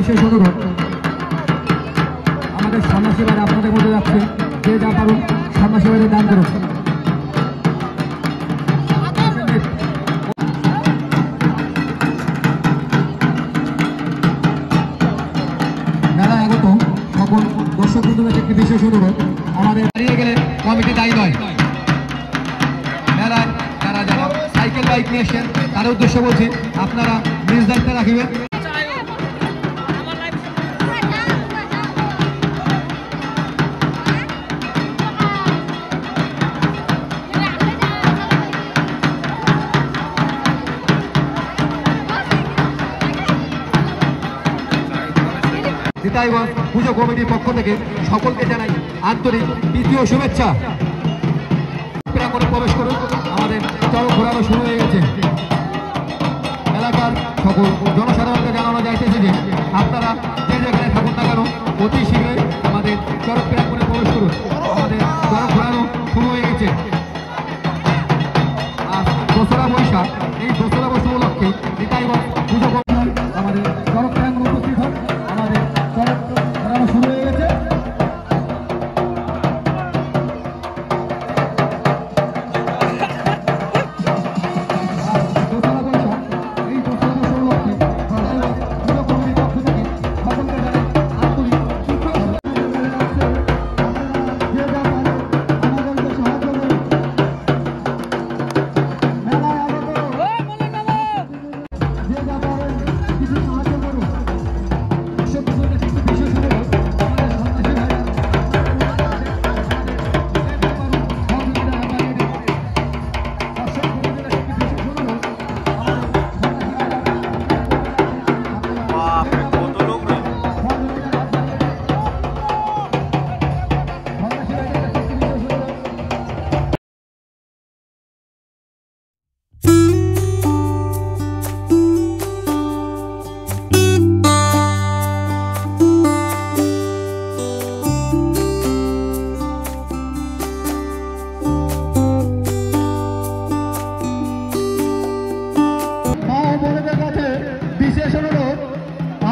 বিশেষ অনুরোধ, আমাদের সন্ন্যাসীবারে আপনাদের মধ্যে যাচ্ছে, যে যা পারুন সন্ন্যাসীবারে দান করুন। মেলায় আগত সকল দর্শক বন্ধুদের একটি বিশেষ অনুরোধ, আমাদের হারিয়ে গেলে কমিটি দায়ী নয়। মেলায় যারা যারা সাইকেল বাইক নিয়ে এসেছেন তাদের উদ্দেশ্য বলছি, আপনারা নিজ দায়িত্বে রাখবেন। নিতাইগঞ্জ পুজো কমিটির পক্ষ থেকে সকলকে জানাই আন্তরিক তৃতীয় শুভেচ্ছা। করে প্রবেশ করুন, আমাদের চরক ঘোরানো শুরু হয়ে গেছে। এলাকার সকল জনসাধারণকে জানানো যাইতেছে যে আপনারা যে যেখানে থাকুন না কেন অতি শীঘ্রই আমাদের চরক প্রাঙ্গণে প্রবেশ করুন। আমাদের চরক ঘোরানো শুরু হয়ে গেছে। আর দোসরা বৈশাখ, এই দোসরা বৈশাখ উপলক্ষে নিতাইগঞ্জ পুজো কমিটি আমাদের চরক প্রাঙ্গণে উপস্থিত হন। আমাদের চরক ঘোরানো শুরু হয়ে গেছে।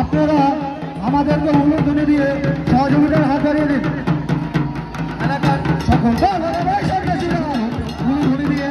আপনারা আমাদেরকে উলুধ্বনি দিয়ে সহযোগিতার হাত বাড়িয়ে দিন। এলাকার সকল উলুধ্বনি দিয়ে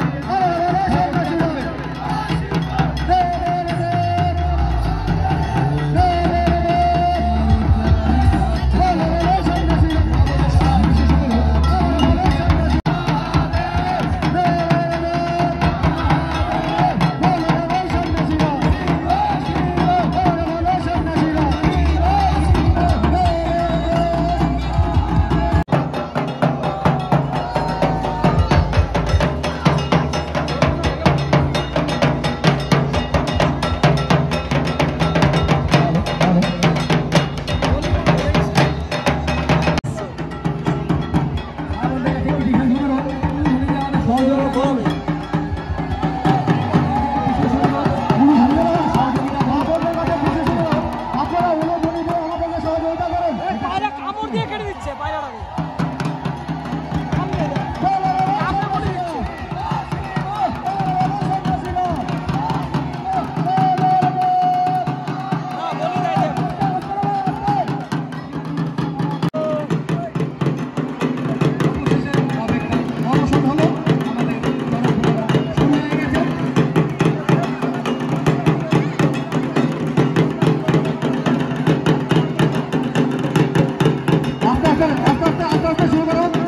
আস্তে আস্তে শুরু করুন।